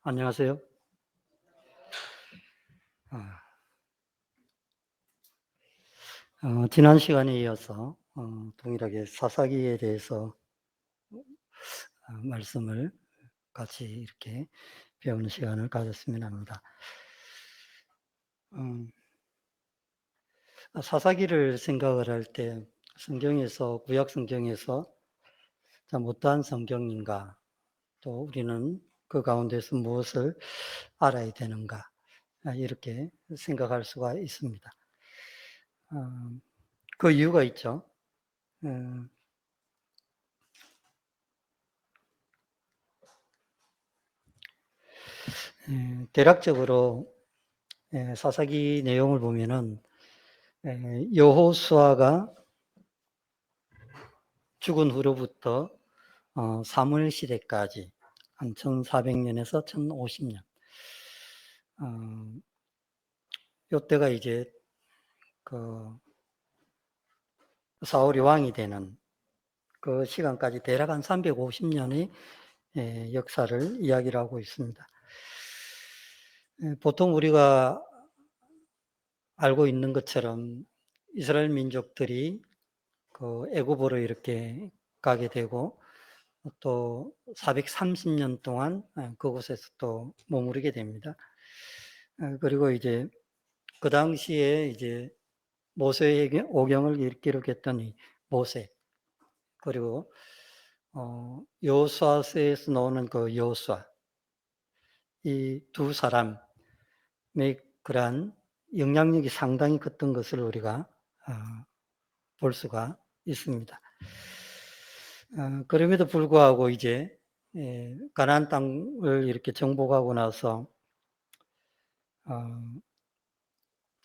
안녕하세요. 아, 지난 시간에 이어서 동일하게 사사기에 대해서 말씀을 같이 이렇게 배우는 시간을 가졌으면 합니다. 음, 사사기를 생각을 할 때 성경에서 구약 성경에서 참 어떠한 성경인가, 또 우리는 그 가운데서 무엇을 알아야 되는가, 이렇게 생각할 수가 있습니다. 어, 그 이유가 있죠. 어, 대략적으로 사사기 내용을 보면은 여호수아가 죽은 후로부터 사무엘 시대까지 한 1400년에서 1050년, 요때가 이제 그 사울이 왕이 되는 그 시간까지 대략 한 350년의 역사를 이야기를 하고 있습니다. 보통 우리가 알고 있는 것처럼 이스라엘 민족들이 그 애굽으로 이렇게 가게 되고 또 430년 동안 그곳에서 또 머무르게 됩니다. 그리고 이제 그 당시에 이제 모세의 오경을 기록했던 이 모세, 그리고 여호수아서에서 나오는 그 여호수아, 이 두 사람의 그러한 영향력이 상당히 컸던 것을 우리가 어, 볼 수가 있습니다. 그럼에도 불구하고 이제 가나안 땅을 이렇게 정복하고 나서 어,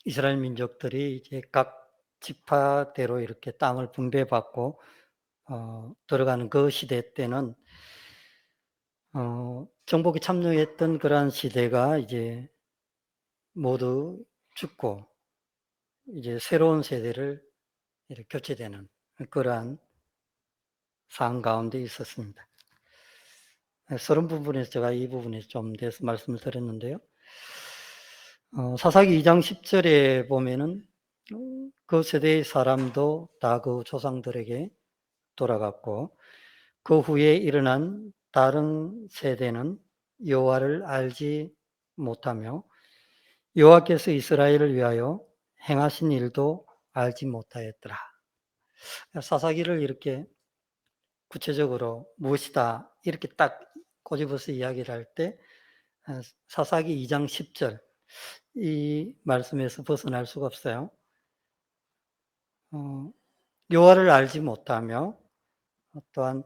이스라엘 민족들이 이제 각 지파대로 이렇게 땅을 분배받고 들어가는 그 시대 때는 정복에 참여했던 그러한 시대가 이제 모두 죽고 이제 새로운 세대를 이렇게 교체되는 그러한 상황 가운데 있었습니다. 서른 부분에서 제가 이 부분에 좀 대해서 말씀을 드렸는데요. 사사기 2장 10절에 보면은 그 세대의 사람도 다 그 조상들에게 돌아갔고 그 후에 일어난 다른 세대는 여호와를 알지 못하며 여호와께서 이스라엘을 위하여 행하신 일도 알지 못하였더라. 사사기를 이렇게 구체적으로 무엇이다 이렇게 딱 꼬집어서 이야기를 할 때 사사기 2장 10절 이 말씀에서 벗어날 수가 없어요. 여호와를 알지 못하며 또한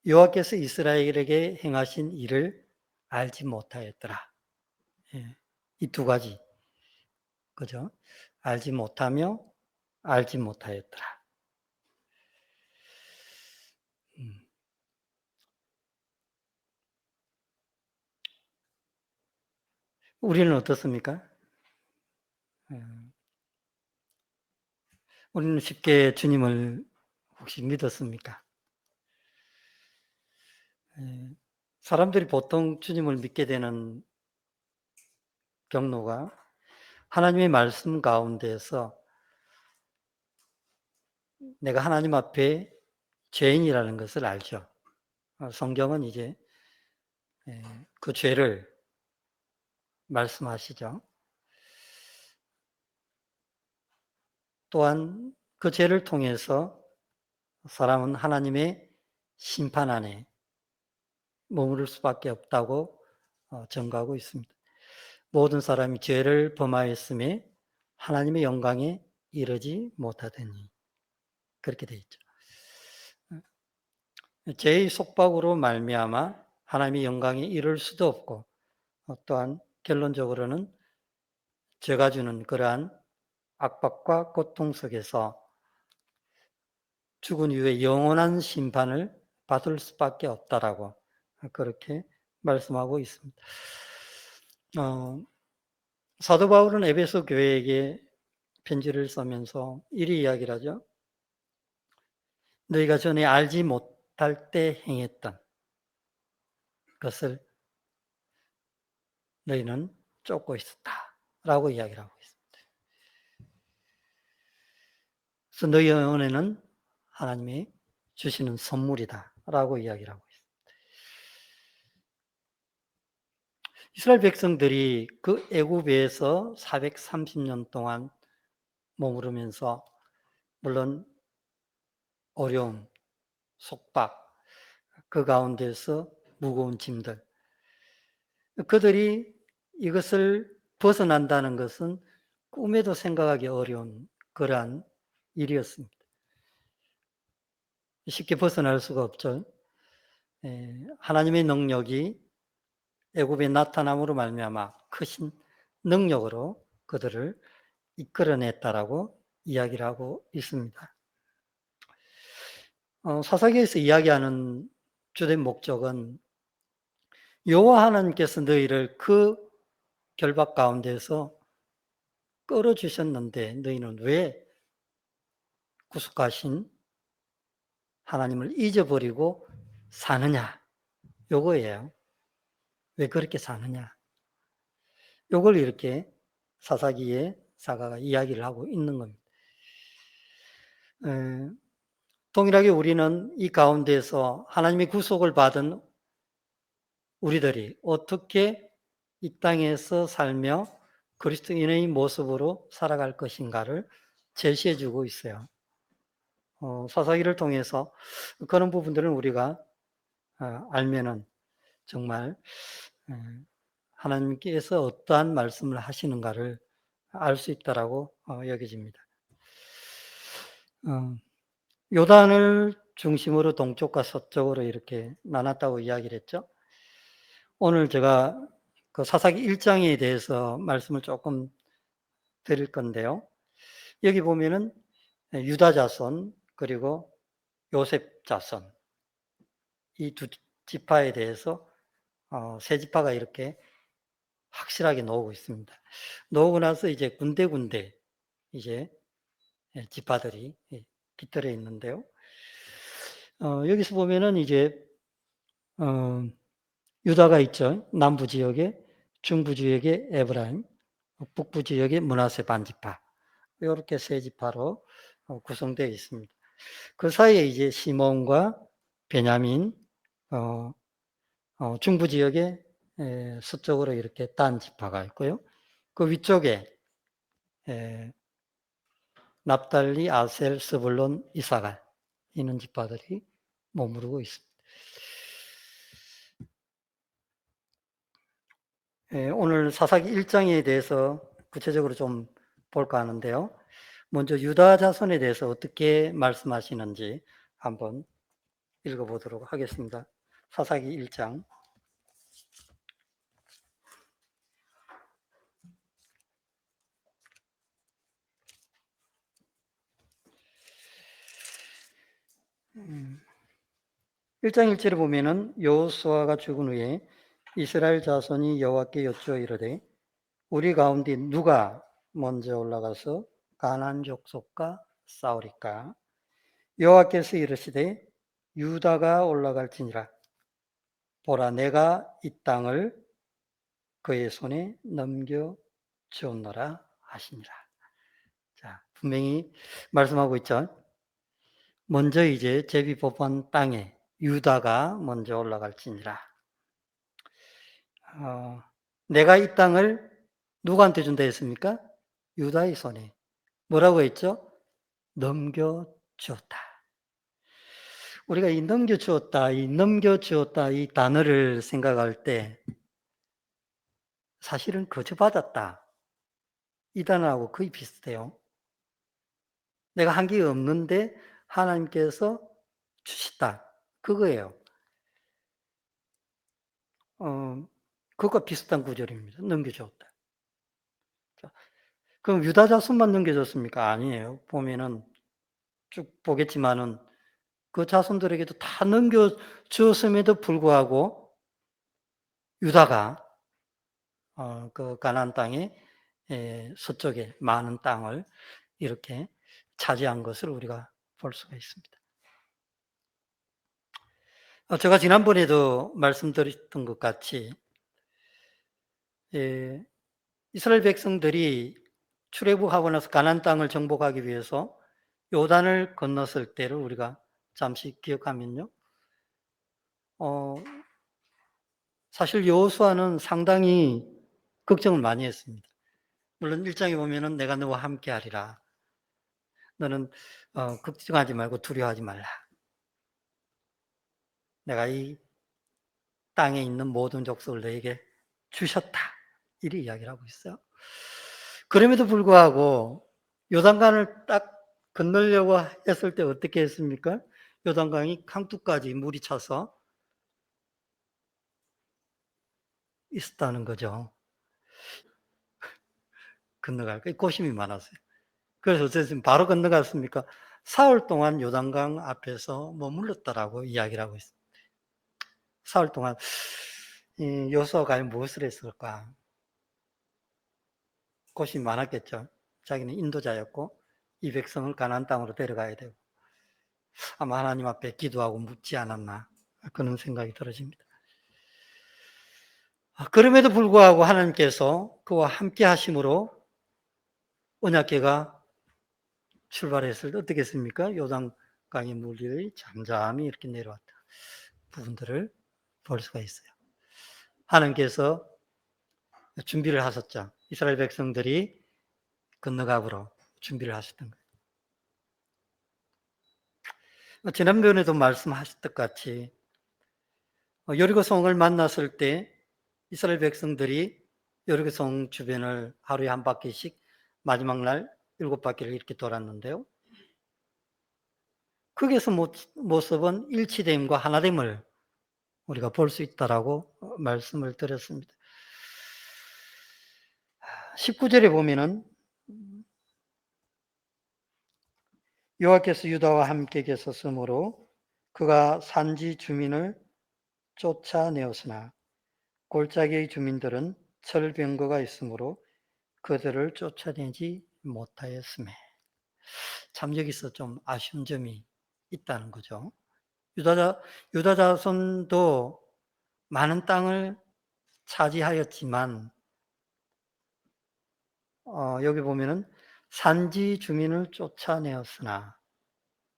여호와께서 이스라엘에게 행하신 일을 알지 못하였더라. 예, 이 두 가지, 그죠? 알지 못하며 알지 못하였더라. 음. 우리는 어떻습니까? 예, 우리는 쉽게 주님을 혹시 믿었습니까? 예, 사람들이 보통 주님을 믿게 되는 경로가 하나님의 말씀 가운데서 내가 하나님 앞에 죄인이라는 것을 알죠. 성경은 이제 그 죄를 말씀하시죠. 또한 그 죄를 통해서 사람은 하나님의 심판 안에 머무를 수밖에 없다고 증거하고 있습니다. 모든 사람이 죄를 범하였음에 하나님의 영광에 이르지 못하더니 그렇게 되어 있죠. 죄의 속박으로 말미암아 하나님의 영광에 이를 수도 없고 또한 결론적으로는 죄가 주는 그러한 압박과 고통 속에서 죽은 이후에 영원한 심판을 받을 수밖에 없다라고 그렇게 말씀하고 있습니다. 어, 사도 바울은 에베소 교회에게 편지를 쓰면서 이리 이야기를 하죠. 너희가 전에 알지 못할 때 행했던 것을 너희는 쫓고 있었다. 라고 이야기를 하고 있습니다. 그래서 너희의 은혜는 하나님이 주시는 선물이다. 라고 이야기를 하고 있습니다. 이스라엘 백성들이 그 애굽에서 430년 동안 머무르면서 물론 어려움, 속박, 그 가운데서 무거운 짐들, 그들이 이것을 벗어난다는 것은 꿈에도 생각하기 어려운 그러한 일이었습니다. 쉽게 벗어날 수가 없죠. 하나님의 능력이 애굽에 나타남으로 말미암아 크신 능력으로 그들을 이끌어냈다라고 이야기를 하고 있습니다. 사사기에서 이야기하는 주된 목적은 여호와 하나님께서 너희를 그 결박 가운데서 끌어주셨는데 너희는 왜 구속하신 하나님을 잊어버리고 사느냐? 요거예요. 왜 그렇게 사느냐? 요걸 이렇게 사사기에 사가가 이야기를 하고 있는 겁니다. 동일하게 우리는 이 가운데서 하나님의 구속을 받은 우리들이 어떻게 이 땅에서 살며 그리스도인의 모습으로 살아갈 것인가를 제시해 주고 있어요. 사사기를 통해서 그런 부분들을 우리가 알면은 정말 하나님께서 어떠한 말씀을 하시는가를 알 수 있다라고 여겨집니다. 요단을 중심으로 동쪽과 서쪽으로 이렇게 나눴다고 이야기를 했죠. 오늘 제가 그 사사기 1장에 대해서 말씀을 조금 드릴 건데요. 여기 보면은 유다 자손 그리고 요셉 자손 이 두 지파에 대해서 세 지파가 이렇게 확실하게 나오고 있습니다. 나오고 나서 이제 군데군데 이제 지파들이 깃들어 있는데요. 여기서 보면은 이제 유다가 있죠. 남부 지역에, 중부 지역에 에브라임, 북부 지역에 므낫세 반지파. 이렇게 세 지파로 구성되어 있습니다. 그 사이에 이제 시몬과 베냐민, 중부 지역에 서쪽으로 이렇게 단 지파가 있고요. 그 위쪽에 납달리, 아셀, 스불론, 이사갈 이런 지파들이 머무르고 있습니다. 오늘 사사기 1장에 대해서 구체적으로 좀 볼까 하는데요. 먼저 유다 자손에 대해서 어떻게 말씀하시는지 한번 읽어보도록 하겠습니다. 사사기 1장 1장 1절에 보면은 여호수아가 죽은 후에 이스라엘 자손이 여호와께 여쭈어 이르되 우리 가운데 누가 먼저 올라가서 가나안 족속과 싸우리까? 여호와께서 이르시되 유다가 올라갈지니라. 보라 내가 이 땅을 그의 손에 넘겨 주었노라 하시니라. 자, 분명히 말씀하고 있죠. 먼저 이제 제비뽑은 땅에 유다가 먼저 올라갈지니라. 내가 이 땅을 누구한테 준다 했습니까? 유다의 손에. 뭐라고 했죠? 넘겨주었다. 우리가 이 넘겨주었다, 이 단어를 생각할 때 사실은 거저받았다. 이 단어하고 거의 비슷해요. 내가 한 게 없는데 하나님께서 주시다. 그거예요. 그것과 비슷한 구절입니다. 넘겨주었다. 그럼 유다 자손만 넘겨줬습니까? 아니에요. 보면은 쭉 보겠지만은 그 자손들에게도 다 넘겨주었음에도 불구하고 유다가 그 가나안 땅의 서쪽에 많은 땅을 이렇게 차지한 것을 우리가 볼 수가 있습니다. 제가 지난번에도 말씀드렸던 것 같이 예, 이스라엘 백성들이 출애굽하고 나서 가나안 땅을 정복하기 위해서 요단을 건넜을 때를 우리가 잠시 기억하면요. 어, 사실 여호수아는 상당히 걱정을 많이 했습니다. 물론 1장에 보면은 내가 너와 함께 하리라. 너는 걱정하지 말고 두려워하지 말라. 내가 이 땅에 있는 모든 족속을 너에게 주셨다. 이리 이야기를 하고 있어요. 그럼에도 불구하고 요단강을 딱 건너려고 했을 때 어떻게 했습니까? 요단강이 강둑까지 물이 차서 있었다는 거죠. 건너갈까? 고심이 많았어요. 그래서 어쨌든 바로 건너갔습니까? 사흘 동안 요단강 앞에서 머물렀다라고 이야기를 하고 있습니다. 사흘 동안 여호수아가 과연 무엇을 했을까? 고심이 많았겠죠. 자기는 인도자였고 이 백성을 가나안 땅으로 데려가야 되고 아마 하나님 앞에 기도하고 묻지 않았나 그런 생각이 들어집니다. 그럼에도 불구하고 하나님께서 그와 함께 하심으로 언약궤가 출발했을 때 어떻게 했습니까? 요단강의 물이 잠잠히 이렇게 내려왔다. 부분들을 볼 수가 있어요. 하나님께서 준비를 하셨죠. 이스라엘 백성들이 건너가도록 준비를 하셨던 거예요. 지난번에도 말씀하셨던 것 같이 여리고성을 만났을 때 이스라엘 백성들이 여리고성 주변을 하루에 한 바퀴씩 마지막 날 7바퀴를 이렇게 돌았는데요. 거기에서 모습은 일치됨과 하나됨을 우리가 볼 수 있다라고 말씀을 드렸습니다. 19절에 보면은 여호와께서 유다와 함께 계셨으므로 그가 산지 주민을 쫓아내었으나 골짜기의 주민들은 철병거가 있으므로 그들을 쫓아내지 못하였으며 참 여기서 좀 아쉬운 점이 있다는 거죠. 유다 자손도 많은 땅을 차지하였지만 여기 보면은 산지 주민을 쫓아내었으나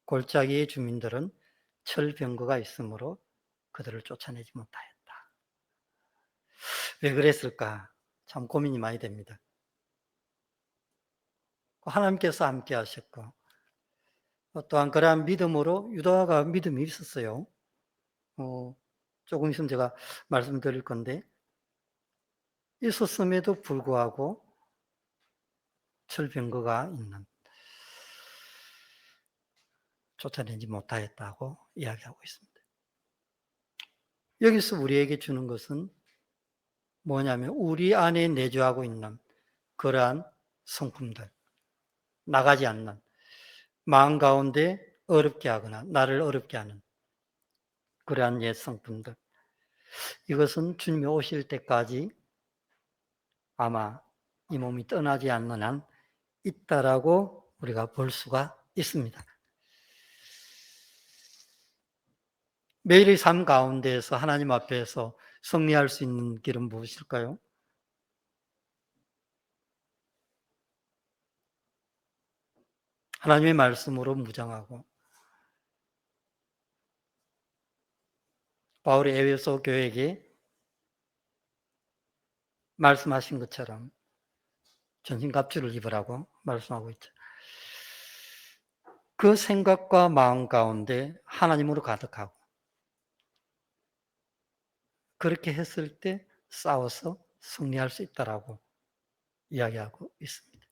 골짜기의 주민들은 철병거가 있으므로 그들을 쫓아내지 못하였다. 왜 그랬을까? 참 고민이 많이 됩니다. 하나님께서 함께 하셨고 또한 그러한 믿음으로 유다가 믿음이 있었어요. 조금 있으면 제가 말씀드릴 건데 있었음에도 불구하고 철병거가 있는 쫓아내지 못하였다고 이야기하고 있습니다. 여기서 우리에게 주는 것은 뭐냐면 우리 안에 내주하고 있는 그러한 성품들, 나가지 않는 마음 가운데 어렵게 하거나 나를 어렵게 하는 그러한 옛 성품들, 이것은 주님이 오실 때까지 아마 이 몸이 떠나지 않는 한 있다라고 우리가 볼 수가 있습니다. 매일의 삶 가운데에서 하나님 앞에서 승리할 수 있는 길은 무엇일까요? 하나님의 말씀으로 무장하고 바울이 에베소 교회에게 말씀하신 것처럼 전신갑주를 입으라고 말씀하고 있죠. 그 생각과 마음 가운데 하나님으로 가득하고 그렇게 했을 때 싸워서 승리할 수 있다라고 이야기하고 있습니다.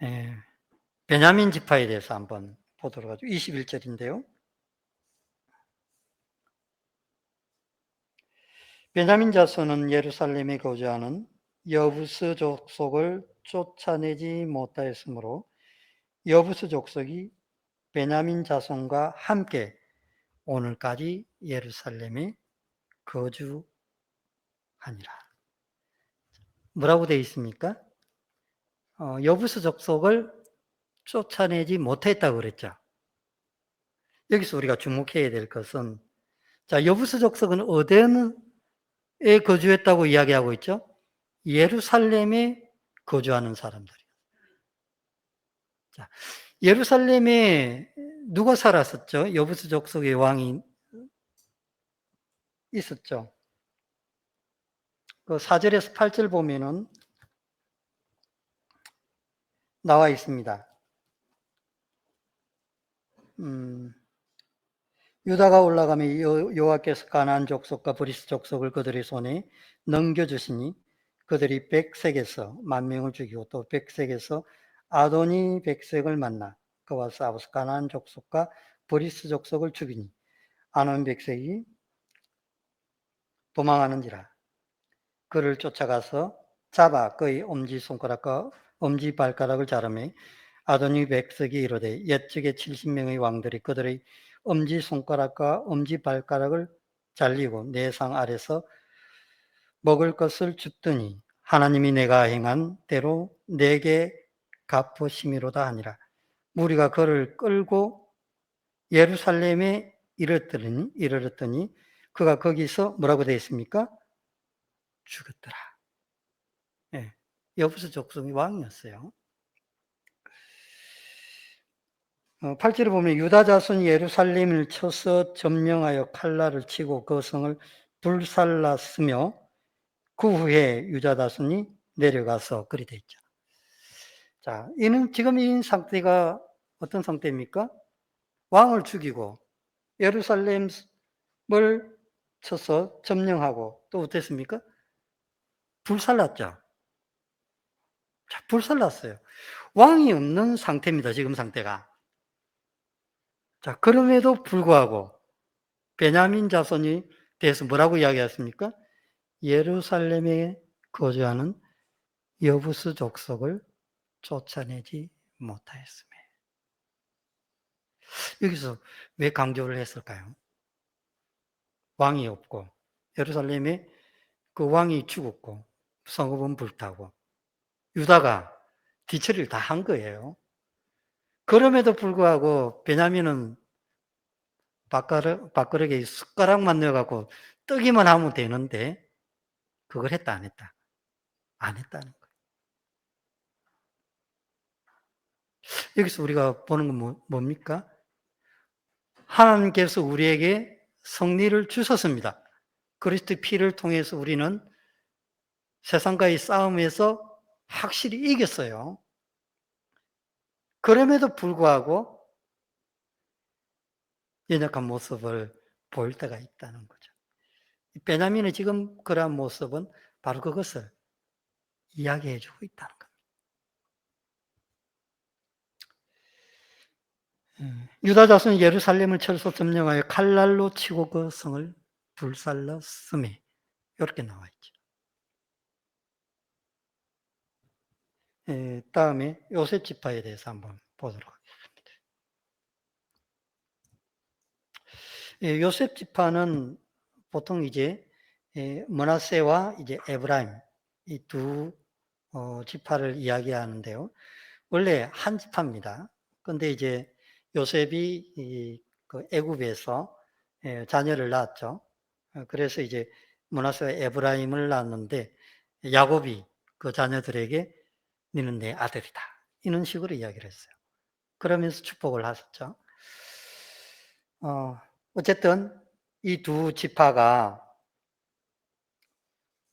예, 베냐민 지파에 대해서 한번 보도록 하죠. 21절인데요. 베냐민 자손은 예루살렘에 거주하는 여부스 족속을 쫓아내지 못하였으므로 여부스 족속이 베냐민 자손과 함께 오늘까지 예루살렘에 거주하니라. 뭐라고 되어 있습니까? 여부스 족속을 쫓아내지 못했다고 그랬죠. 여기서 우리가 주목해야 될 것은 자, 여부수 족속은 어디에 거주했다고 이야기하고 있죠? 예루살렘에 거주하는 사람들이에요. 자, 예루살렘에 누가 살았었죠? 여부수 족속의 왕이 있었죠. 그 4절에서 8절 보면은 나와 있습니다. 유다가 올라가며 여호와께서 가나안 족속과 브리스 족속을 그들의 손에 넘겨주시니 그들이 백색에서 10,000명을 죽이고 또 백색에서 아도니 백색을 만나 그와 싸워서 가나안 족속과 브리스 족속을 죽이니 아노니 백색이 도망하는지라. 그를 쫓아가서 잡아 그의 엄지손가락과 엄지발가락을 자르매 아도니 백석이 이르되 옛적에 70명의 왕들이 그들의 엄지손가락과 엄지발가락을 잘리고 내 상 아래서 먹을 것을 줍더니 하나님이 내가 행한 대로 내게 갚으심이로다 하니라. 무리가 그를 끌고 예루살렘에 이르렀더니 그가 거기서 뭐라고 되어 있습니까? 죽었더라. 예. 여부수 족속이 왕이었어요. 8절에 보면 유다 자손이 예루살렘을 쳐서 점령하여 칼날을 치고 그 성을 불살랐으며 그 후에 유다 자손이 내려가서 그리 돼 있죠. 자, 이는 지금 이 상태가 어떤 상태입니까? 왕을 죽이고 예루살렘을 쳐서 점령하고 또 어땠습니까? 불살랐죠. 자, 불살랐어요. 왕이 없는 상태입니다. 지금 상태가. 자, 그럼에도 불구하고 베냐민 자손이 대해서 뭐라고 이야기했습니까? 예루살렘에 거주하는 여부수 족속을 쫓아내지 못하였으며. 여기서 왜 강조를 했을까요? 왕이 없고 예루살렘에 그 왕이 죽었고 성읍은 불타고 유다가 뒤처리를 다 한 거예요. 그럼에도 불구하고 베냐민은 밥그릇에 숟가락만 넣어갖고 뜨기만 하면 되는데 그걸 했다 안 했다? 안 했다는 거예요. 여기서 우리가 보는 건 뭡니까? 하나님께서 우리에게 승리를 주셨습니다. 그리스도의 피를 통해서 우리는 세상과의 싸움에서 확실히 이겼어요. 그럼에도 불구하고 연약한 모습을 보일 때가 있다는 거죠. 베냐민의 지금 그러한 모습은 바로 그것을 이야기해 주고 있다는 겁니다. 유다 자손이 예루살렘을 철소 점령하여 칼날로 치고 그 성을 불살랐음에 이렇게 나와 있죠. 다음에 요셉 지파에 대해서 한번 보도록 하겠습니다. 요셉 지파는 보통 이제 므낫세와 이제 에브라임 이 두 지파를 이야기하는데요. 원래 한 지파입니다. 그런데 이제 요셉이 그 애굽에서 자녀를 낳았죠. 그래서 이제 므낫세와 에브라임을 낳았는데 야곱이 그 자녀들에게 너는 내 아들이다. 이런 식으로 이야기를 했어요. 그러면서 축복을 하셨죠. 어쨌든 이 두 지파가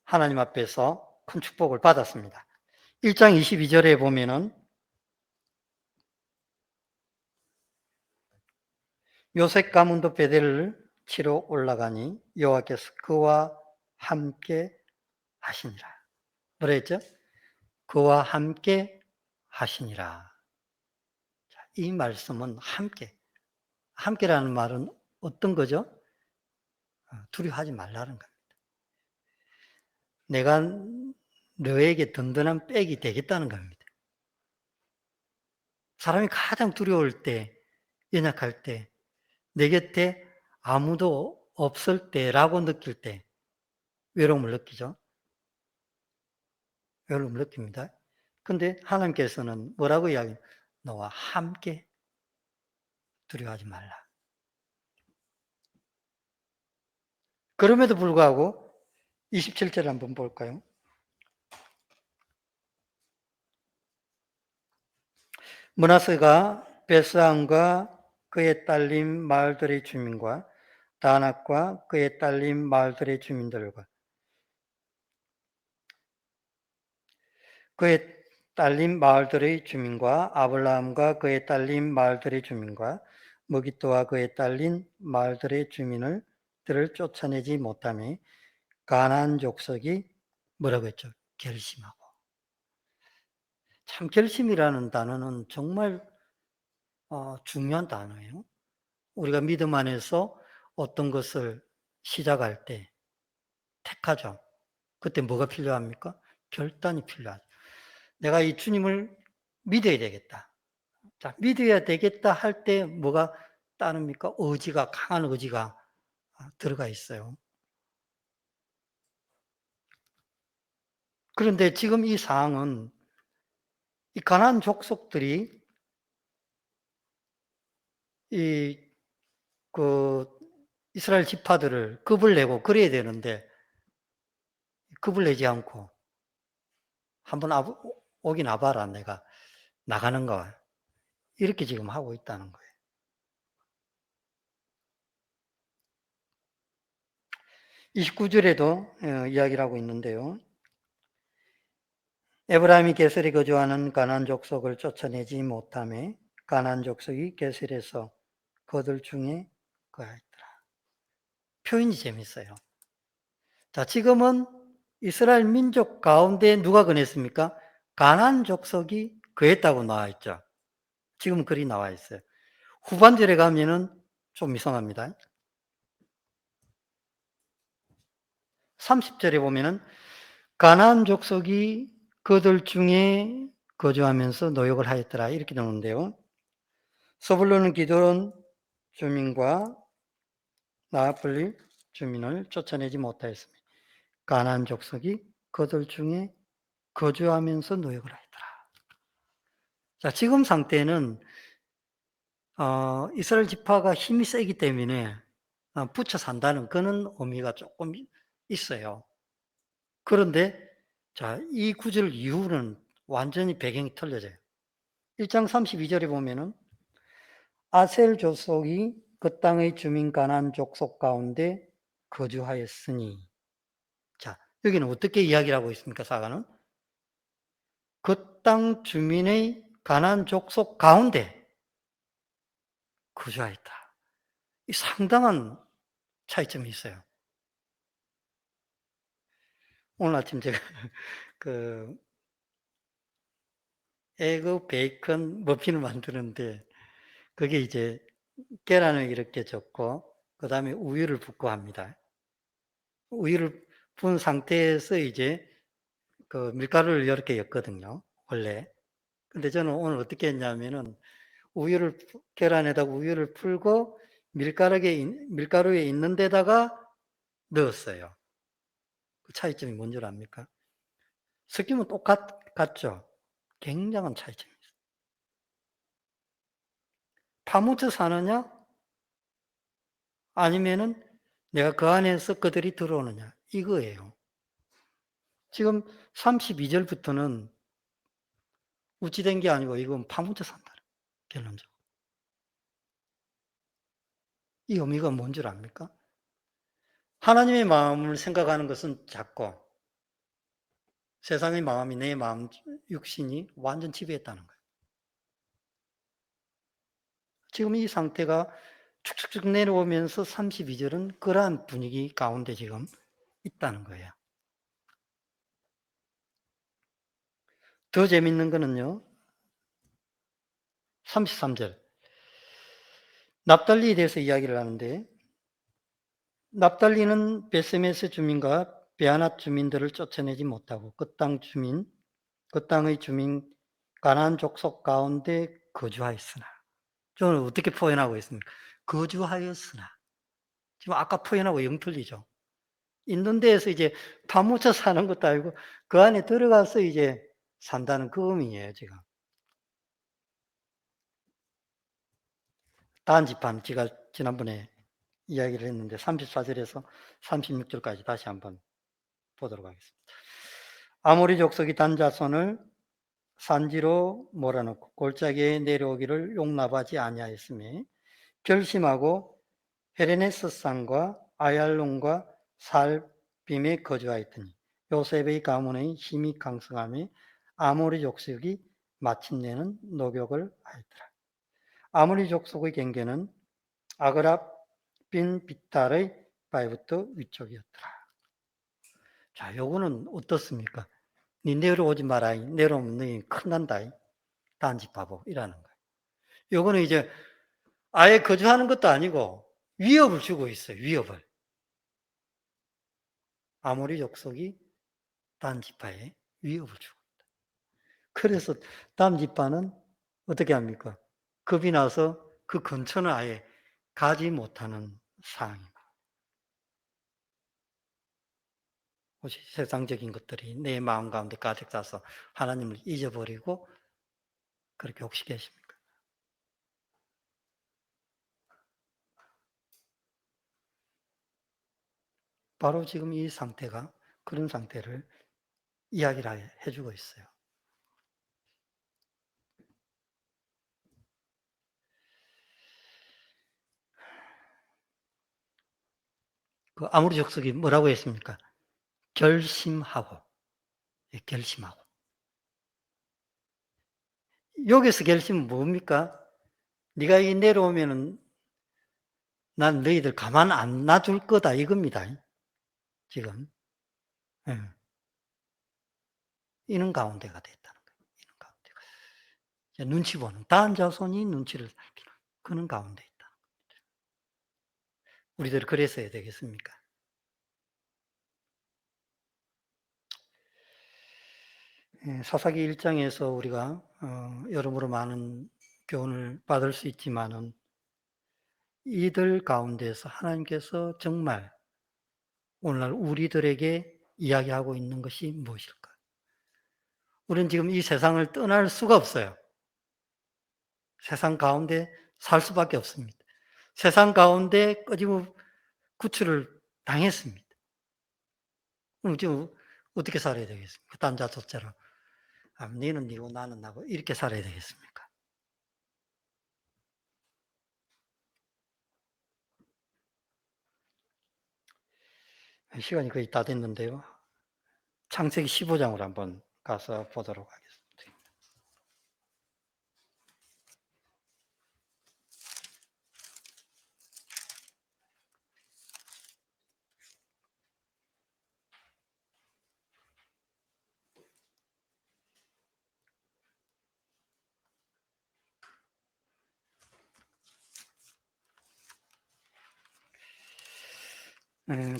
하나님 앞에서 큰 축복을 받았습니다. 1장 22절에 보면은 요셉 가문도 베델을 치러 올라가니 여호와께서 그와 함께 하시니라. 뭐라 했죠? 그와 함께 하시니라. 이 말씀은 함께. 함께라는 말은 어떤 거죠? 두려워하지 말라는 겁니다. 내가 너에게 든든한 백이 되겠다는 겁니다. 사람이 가장 두려울 때, 연약할 때, 내 곁에 아무도 없을 때라고 느낄 때 외로움을 느끼죠. 외로움을 느낍니다. 근데 하나님께서는 뭐라고 이야기해요? 너와 함께 두려워하지 말라. 그럼에도 불구하고 27절 한번 볼까요? 므낫세가 베스안과 그의 딸린 마을들의 주민과 다낙과 그의 딸린 마을들의 주민들과 그의 딸린 마을들의 주민과 아블라함과 그의 딸린 마을들의 주민과 머기또와 그의 딸린 마을들의 주민을 들을 쫓아내지 못하며 가나안 족속이 뭐라고 했죠? 결심하고. 참 결심이라는 단어는 정말 중요한 단어예요. 우리가 믿음 안에서 어떤 것을 시작할 때 택하죠. 그때 뭐가 필요합니까? 결단이 필요하죠. 내가 이 주님을 믿어야 되겠다. 자, 믿어야 되겠다 할 때 뭐가 따릅니까? 의지가, 강한 의지가 들어가 있어요. 그런데 지금 이 상황은 이 가나안 족속들이 이 그 이스라엘 지파들을 겁을 내고 그래야 되는데 겁을 내지 않고 한번 오긴 와봐라 내가 나가는 거야. 이렇게 지금 하고 있다는 거예요. 29절에도 이야기를 하고 있는데요. 에브라임이 게셀에 거주하는 가나안 족속을 쫓아내지 못하며 가나안 족속이 게셀에서 그들 중에 거하였더라. 표현이 재밌어요. 자, 지금은 이스라엘 민족 가운데 누가 거했습니까? 가나안 족속이 거했다고 나와 있죠. 지금 글이 나와 있어요. 후반절에 가면은 좀 이상합니다. 30절에 보면은 가나안 족속이 그들 중에 거주하면서 노역을 하였더라 이렇게 나오는데요. 서불론은 기드론 주민과 나플리 주민을 쫓아내지 못하였으며 가나안 족속이 그들 중에 거주하면서 노역을 하였더라. 자, 지금 상태는 이스라엘 지파가 힘이 세기 때문에 붙여 산다는 그런 의미가 조금 있어요. 그런데 자, 이 구절 이후는 완전히 배경이 틀려져요. 1장 32절에 보면은 아셀 족속이 그 땅의 주민 가나안 족속 가운데 거주하였으니. 자, 여기는 어떻게 이야기를 하고 있습니까, 사가는? 그 땅 주민의 가나안 족속 가운데 거주하였다. 이 상당한 차이점이 있어요. 오늘 아침 제가 그 에그 베이컨 머핀을 만드는데 그게 이제 계란을 이렇게 젓고 그다음에 우유를 붓고 합니다. 우유를 부은 상태에서 이제 그 밀가루를 이렇게 였거든요, 원래. 근데 저는 오늘 어떻게 했냐면은 계란에다가 우유를 풀고 밀가루에 있는 데다가 넣었어요. 그 차이점이 뭔 줄 압니까? 섞이면 똑같죠? 굉장한 차이점이 있어요. 파묻혀 사느냐? 아니면은 내가 그 안에서 그들이 들어오느냐? 이거예요. 지금 32절부터는 우찌된 게 아니고 이건 파묻혀 산다. 결론적으로. 이 의미가 뭔 줄 압니까? 하나님의 마음을 생각하는 것은 작고 세상의 마음이 내 마음, 육신이 완전 지배했다는 거예요. 지금 이 상태가 축축축 내려오면서 32절은 그러한 분위기 가운데 지금 있다는 거예요. 더 재밌는 거는요, 33절. 납달리에 대해서 이야기를 하는데, 납달리는 베세메스 주민과 베아낫 주민들을 쫓아내지 못하고 그 땅의 주민, 가나안 족속 가운데 거주하였으나. 저는 어떻게 표현하고 있습니까? 거주하였으나. 지금 아까 표현하고 영 틀리죠? 있는 데에서 이제 파묻혀 사는 것도 아니고 그 안에 들어가서 이제 산다는 그 의미예요, 지금. 단지판, 제가 지난번에 이야기를 했는데 34절에서 36절까지 다시 한번 보도록 하겠습니다. 아모리 족속이 단 자손을 산지로 몰아넣고 골짜기에 내려오기를 용납하지 아니하였으며 결심하고 헤레네스 산과 아얄론과 살빔에 거주하였더니 요셉의 가문의 힘이 강성하며 아모리 족속이 마침내는 노격을 하였더라. 아모리 족속의 경계는 아그랍 빈 비탈의 바위부터 위쪽이었더라. 자, 요거는 어떻습니까? 니 내려오지 마라. 내려오면 너희 큰난다. 단집바보 이라는 거예요. 요거는 이제 아예 거주하는 것도 아니고 위협을 주고 있어요. 위협을. 아모리 족속이 단지파에 위협을 주고 있다. 그래서 단지파는 어떻게 합니까? 겁이 나서 그 근처는 아예 가지 못하는 상황입니다. 혹시 세상적인 것들이 내 마음 가운데 가득 차서 하나님을 잊어버리고 그렇게 혹시 계십니까? 바로 지금 이 상태가 그런 상태를 이야기를 해주고 있어요. 그 아모리 족속이 뭐라고 했습니까? 결심하고, 예, 결심하고. 여기서 결심은 뭡니까? 네가 이 내려오면은 난 너희들 가만 안 놔줄 거다 이겁니다. 지금. 예. 이는 가운데가 됐다는 거예요. 이는 가운데가. 눈치 보는, 다른 자손이 눈치를 살피는 그는 가운데 있다. 우리들 그랬어야 되겠습니까? 예, 사사기 1장에서 우리가 여러모로 많은 교훈을 받을 수 있지만은 이들 가운데서 하나님께서 정말 오늘날 우리들에게 이야기하고 있는 것이 무엇일까? 우리는 지금 이 세상을 떠날 수가 없어요. 세상 가운데 살 수밖에 없습니다. 세상 가운데 끄집어 구출을 당했습니다. 그럼 지금 어떻게 살아야 되겠습니까? 딴 자토처럼. 아, 너는 니고 나는 나고 이렇게 살아야 되겠습니까? 시간이 거의 다 됐는데요. 창세기 15장으로 한번 가서 보도록 하겠습니다.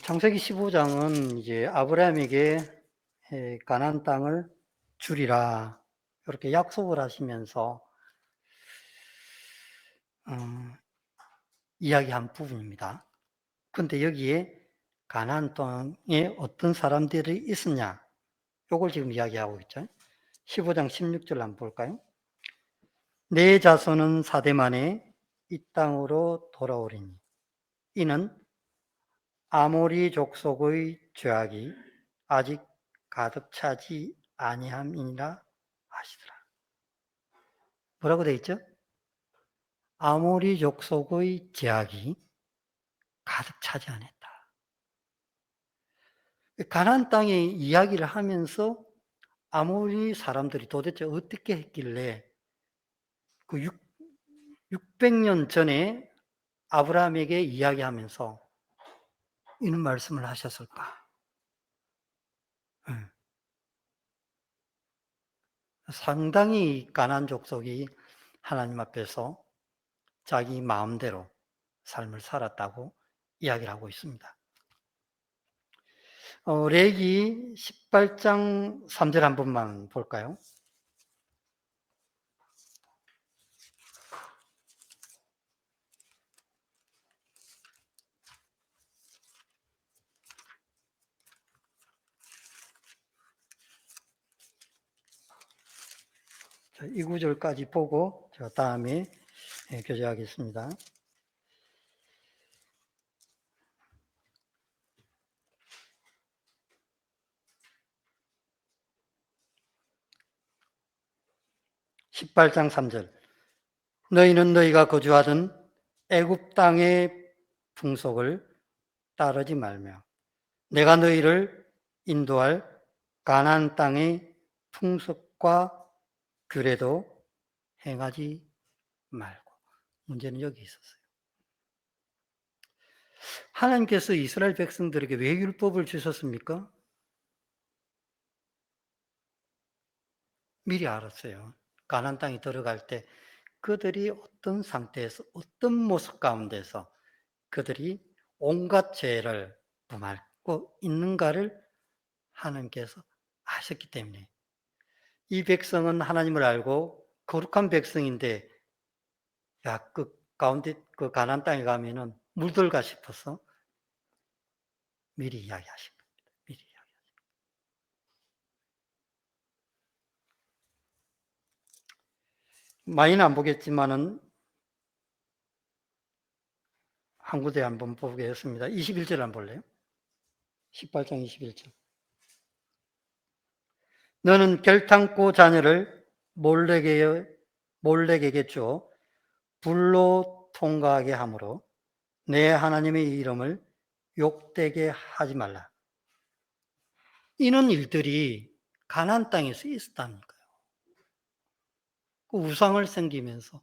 창세기 15장은 이제 아브라함에게 가나안 땅을 주리라 이렇게 약속을 하시면서 어, 이야기한 부분입니다. 그런데 여기에 가나안 땅에 어떤 사람들이 있었냐? 요걸 지금 이야기하고 있죠. 15장 16절 한번 볼까요? 내 자손은 사대 만에 이 땅으로 돌아오리니 이는 아모리 족속의 죄악이 아직 가득 차지 아니함이니라 하시더라. 뭐라고 되어 있죠? 아모리 족속의 죄악이 가득 차지 않았다. 가나안 땅의 이야기를 하면서 아모리 사람들이 도대체 어떻게 했길래 그 600년 전에 아브라함에게 이야기하면서 이런 말씀을 하셨을까? 상당히 가나안 족속이 하나님 앞에서 자기 마음대로 삶을 살았다고 이야기를 하고 있습니다. 레기 18장 3절 한 번만 볼까요? 이 구절까지 보고 제가 다음에 교제하겠습니다. 18장 3절. 너희는 너희가 거주하던 애굽 땅의 풍속을 따르지 말며 내가 너희를 인도할 가나안 땅의 풍속과 규례도 행하지 말고. 문제는 여기 있었어요. 하나님께서 이스라엘 백성들에게 왜 율법을 주셨습니까? 미리 알았어요. 가나안 땅에 들어갈 때 그들이 어떤 상태에서 어떤 모습 가운데서 그들이 온갖 죄를 범하고 있는가를 하나님께서 아셨기 때문에 이 백성은 하나님을 알고 거룩한 백성인데 야, 그 가운데 그 가나안 땅에 가면은 물들까 싶어서 미리 이야기하신 겁니다. 미리 이야기. 많이는 안 보겠지만은 한 구대 한번 보겠습니다. 21절 한번 볼래요? 18장 21절. 너는 결탄코 자녀를 몰렉에게 줘 불로 통과하게 하므로 내 하나님의 이름을 욕되게 하지 말라. 이런 일들이 가나안 땅에서 있었다는 거예요. 그 우상을 섬기면서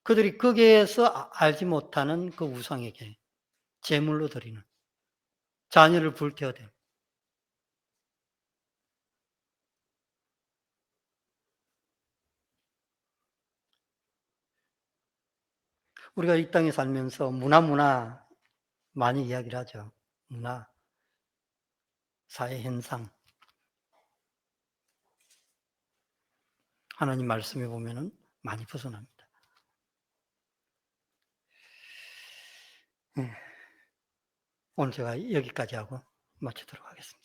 그들이 거기에서 알지 못하는 그 우상에게 제물로 드리는 자녀를 불태워대는 우리가 이 땅에 살면서 문화 많이 이야기를 하죠. 문화, 사회 현상. 하나님 말씀에 보면은 많이 벗어납니다. 오늘 제가 여기까지 하고 마치도록 하겠습니다.